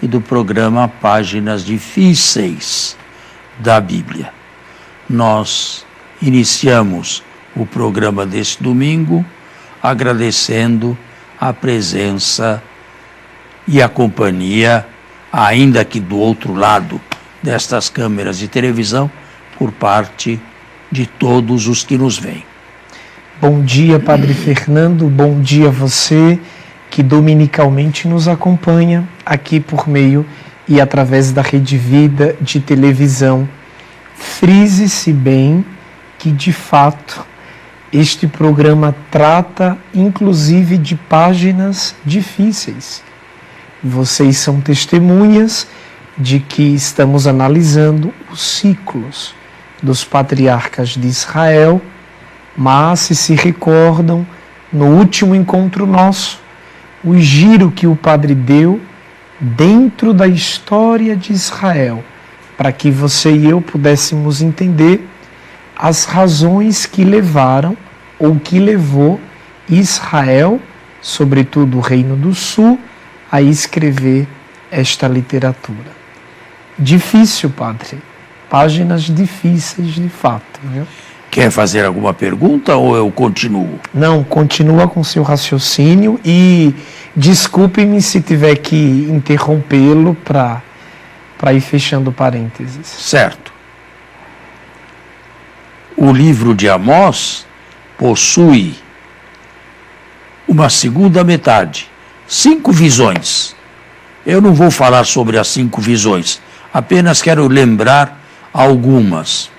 e do programa Páginas Difíceis da Bíblia. Nós iniciamos o programa deste domingo agradecendo a presença e a companhia, ainda que do outro lado destas câmeras de televisão, por parte de todos os que nos veem. Bom dia, Padre Fernando, bom dia a você que dominicalmente nos acompanha aqui por meio e através da Rede Vida de televisão. Frise-se bem que, de fato, este programa trata inclusive de páginas difíceis. Vocês são testemunhas de que estamos analisando os ciclos dos patriarcas de Israel, mas se recordam, no último encontro nosso, o giro que o Padre deu dentro da história de Israel, para que você e eu pudéssemos entender as razões que levaram ou que levou Israel, sobretudo o Reino do Sul, a escrever esta literatura. Difícil, Padre. Páginas difíceis de fato, viu? Quer fazer alguma pergunta ou eu continuo? Não, continua com seu raciocínio e desculpe-me se tiver que interrompê-lo para ir fechando parênteses. Certo. O livro de Amós possui uma segunda metade, 5 visões. Eu não vou falar sobre as 5 visões, apenas quero lembrar algumas.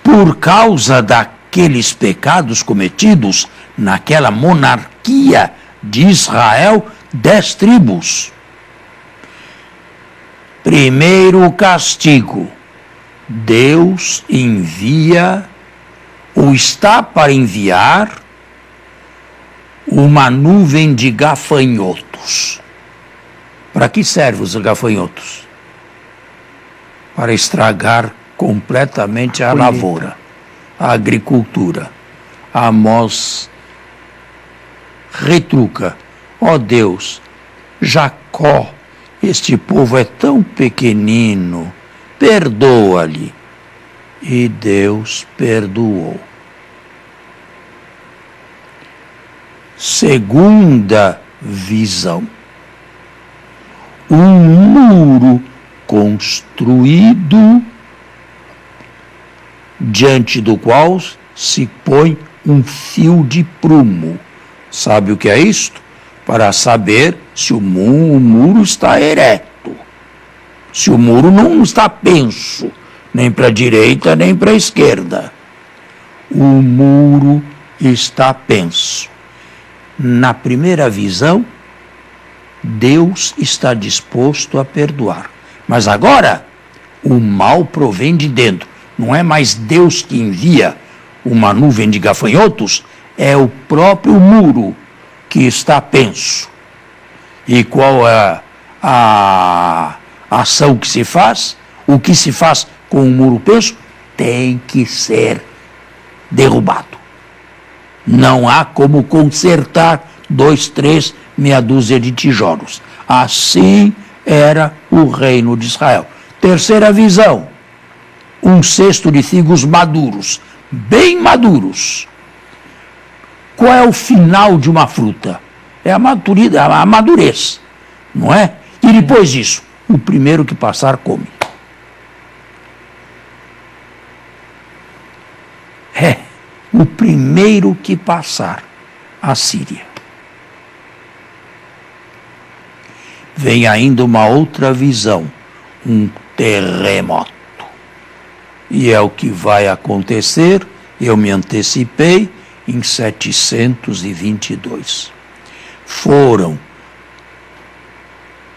Por causa daqueles pecados cometidos naquela monarquia de Israel, 10 tribos. Primeiro castigo, Deus envia ou está para enviar uma nuvem de gafanhotos. Para que servem os gafanhotos? Para estragar completamente a lavoura, a agricultura. Amós retruca: ó Deus, Jacó, este povo é tão pequenino, perdoa-lhe. E Deus perdoou. Segunda visão: um muro construído diante do qual se põe um fio de prumo. Sabe o que é isto? Para saber se o muro está ereto, se o muro não está penso, nem para a direita nem para a esquerda. O muro está penso. Na primeira visão, Deus está disposto a perdoar. Mas agora, o mal provém de dentro. Não é mais Deus que envia uma nuvem de gafanhotos, é o próprio muro que está penso. E qual é a ação que se faz? O que se faz com o muro penso? Tem que ser derrubado. Não há como consertar 2, 3, meia dúzia de tijolos. Assim era o reino de Israel. Terceira visão: um cesto de figos maduros, bem maduros. Qual é o final de uma fruta? É a madurez, não é? E depois disso, o primeiro que passar come. O primeiro que passar, a Síria. Vem ainda uma outra visão, um terremoto. E é o que vai acontecer, eu me antecipei, em 722. Foram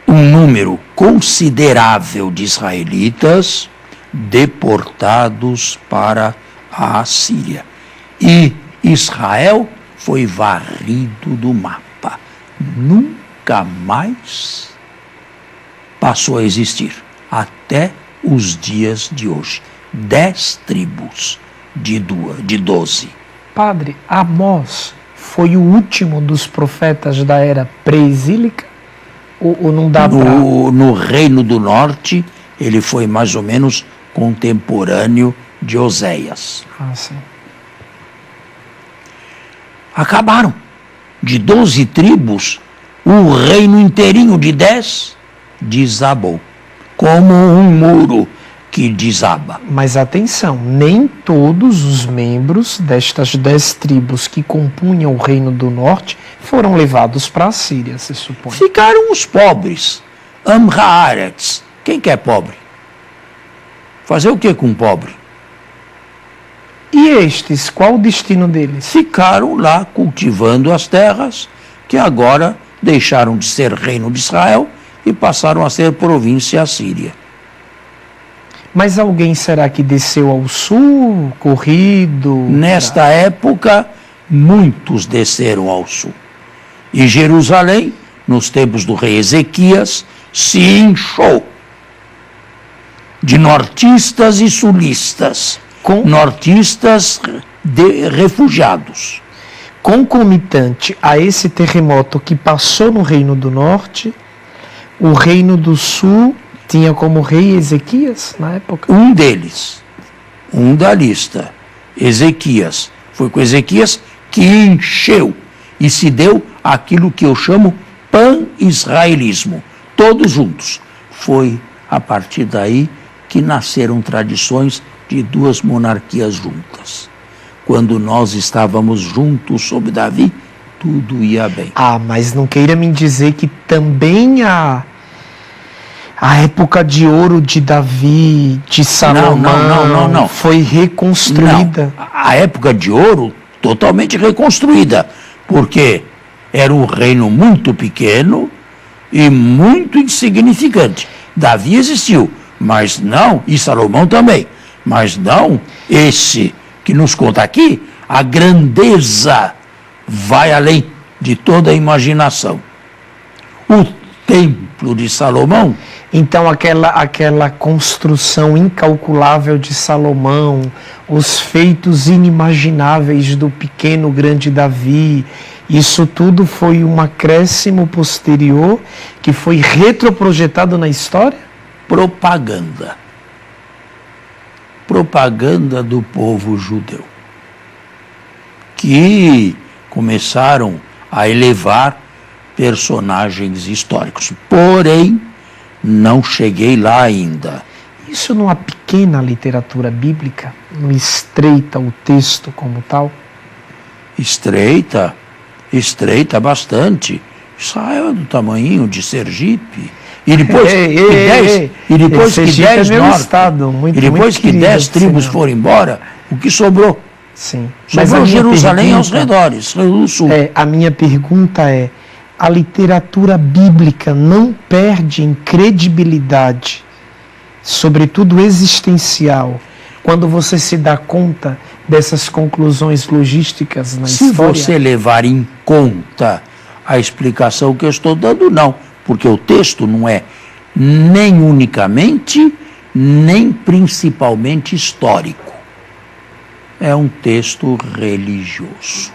um número considerável de israelitas deportados para a Assíria. E Israel foi varrido do mapa. Nunca mais passou a existir, até os dias de hoje. 10 tribos de 12. Padre, Amós foi o último dos profetas da era pré-exílica Ou não dá para... No Reino do Norte, ele foi mais ou menos contemporâneo de Oséias. Ah, sim. Acabaram. De 12 tribos, o reino inteirinho de 10 desabou. Como um muro que desaba. Mas atenção, nem todos os membros destas 10 tribos que compunham o Reino do Norte foram levados para a Síria, se supõe. Ficaram os pobres. Amhaaretz. Quem que é pobre? Fazer o que com um pobre? E estes, qual o destino deles? Ficaram lá cultivando as terras, que agora deixaram de ser reino de Israel e passaram a ser província assíria. Mas alguém será que desceu ao sul, corrido? Nesta época, muitos desceram ao sul. E Jerusalém, nos tempos do rei Ezequias, se inchou de nortistas e sulistas, nortistas refugiados. Concomitante a esse terremoto que passou no Reino do Norte, o Reino do Sul tinha como rei Ezequias na época? Um deles, um da lista, Ezequias. Foi com Ezequias que encheu e se deu aquilo que eu chamo pan-israelismo. Todos juntos. Foi a partir daí que nasceram tradições de duas monarquias juntas. Quando nós estávamos juntos sob Davi, tudo ia bem. Ah, mas não queira me dizer que também a época de ouro de Davi, de Salomão, não. foi reconstruída. Não. A época de ouro, totalmente reconstruída, porque era um reino muito pequeno e muito insignificante. Davi existiu, mas não, e Salomão também, mas não esse que nos conta aqui. A grandeza vai além de toda a imaginação. O templo de Salomão. Então aquela construção incalculável de Salomão, os feitos inimagináveis do pequeno grande Davi, isso tudo foi um acréscimo posterior que foi retroprojetado na história? Propaganda. Propaganda do povo judeu, que começaram a elevar personagens históricos. Porém, não cheguei lá ainda. Isso numa pequena literatura bíblica não estreita o texto como tal? Estreita bastante. Israel é do tamanhinho de Sergipe. E depois que 10 tribos foram embora, o que sobrou? Sim. Sobrou Jerusalém aos redores, do sul. A minha pergunta é: a literatura bíblica não perde em credibilidade, sobretudo existencial, quando você se dá conta dessas conclusões logísticas na história? Se você levar em conta a explicação que eu estou dando, não. Porque o texto não é nem unicamente, nem principalmente histórico. É um texto religioso.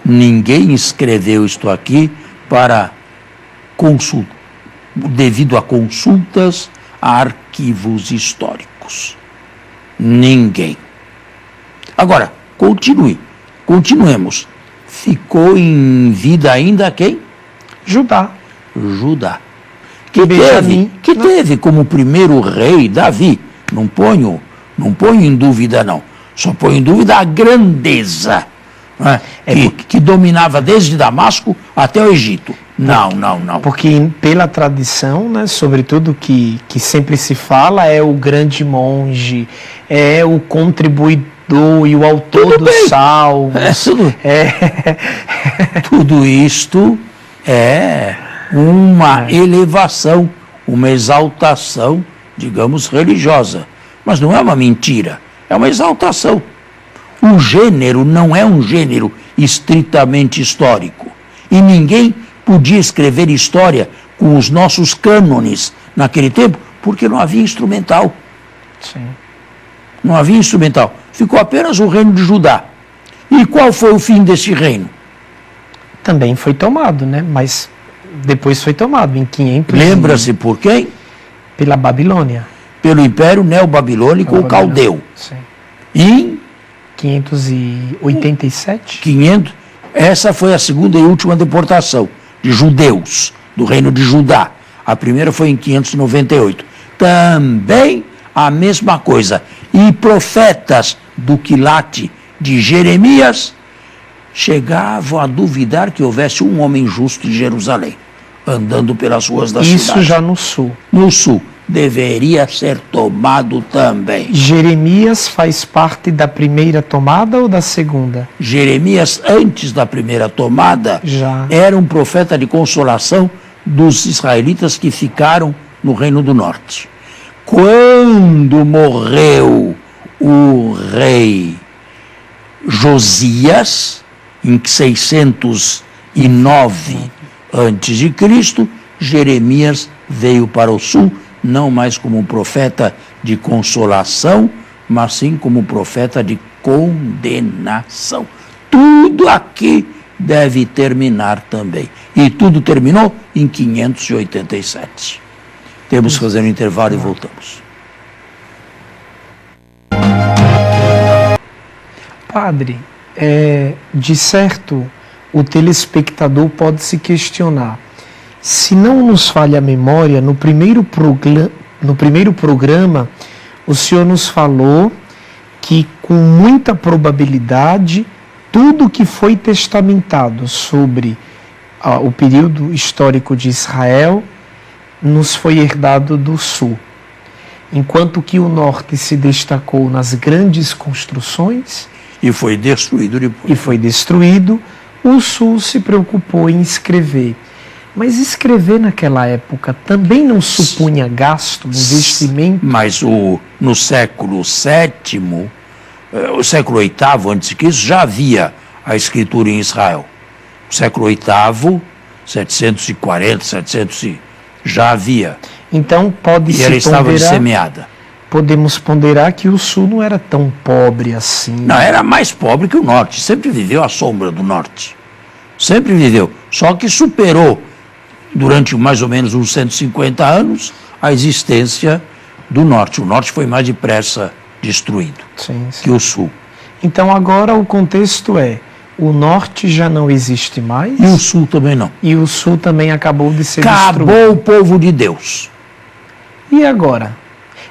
Ninguém escreveu isto aqui para devido a consultas a arquivos históricos. Ninguém. Agora, continuemos. Ficou em vida ainda quem? Judá. Que teve como primeiro rei Davi. Não ponho em dúvida, não. Só ponho em dúvida a grandeza, né? Que dominava desde Damasco até o Egito. Não. Porque pela tradição, né, sobretudo que sempre se fala, é o grande monge, é o contribuidor e o autor dos salmos. Tudo isto é uma elevação, uma exaltação, digamos, religiosa. Mas não é uma mentira, é uma exaltação. O gênero não é um gênero estritamente histórico. E ninguém podia escrever história com os nossos cânones naquele tempo, porque não havia instrumental. Sim. Não havia instrumental. Ficou apenas o reino de Judá. E qual foi o fim desse reino? Também foi tomado, né? Mas Depois foi tomado em 500. Lembra-se por quem? Pela Babilônia. Pelo Império Neobabilônico ou Caldeu. Sim. Em 587. 500. Essa foi a segunda e última deportação de judeus do reino de Judá. A primeira foi em 598. Também a mesma coisa. E profetas do quilate de Jeremias chegavam a duvidar que houvesse um homem justo em Jerusalém, andando pelas ruas da cidade. Isso já no sul. No sul. Deveria ser tomado também. Jeremias faz parte da primeira tomada ou da segunda? Jeremias, antes da primeira tomada, Já. era um profeta de consolação dos israelitas que ficaram no Reino do Norte. Quando morreu o rei Josias, em 609 a.C., Jeremias veio para o sul, não mais como um profeta de consolação, mas sim como um profeta de condenação. Tudo aqui deve terminar também. E tudo terminou em 587. Temos que fazer um intervalo e voltamos. Padre, de certo, o telespectador pode se questionar. Se não nos falha a memória, no primeiro programa, o senhor nos falou que, com muita probabilidade, tudo que foi testamentado sobre o período histórico de Israel nos foi herdado do sul, enquanto que o norte se destacou nas grandes construções e foi destruído depois. O sul se preocupou em escrever. Mas escrever naquela época também não supunha gasto, investimento? Mas no século VII, o século VIII a.C., já havia a escritura em Israel. O século VIII, 740, 700, já havia. Então pode-se ela estava disseminada. Podemos ponderar que o sul não era tão pobre assim. Não, era mais pobre que o norte. Sempre viveu à sombra do norte. Sempre viveu. Só que superou, durante mais ou menos uns 150 anos, a existência do norte. O norte foi mais depressa destruído que o sul. Então agora o contexto é: o norte já não existe mais. E o sul também não. E o sul também acabou de ser destruído. Acabou o povo de Deus. E agora?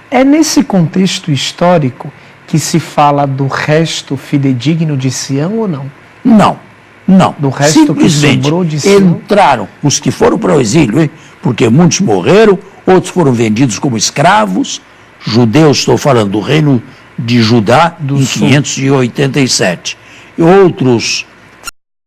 É nesse contexto histórico que se fala do resto fidedigno de Sião ou não? Não. Do resto que sobrou de Sião? Entraram os que foram para o exílio, hein? Porque muitos morreram, outros foram vendidos como escravos. Judeus, estou falando do reino de Judá, em 587. E outros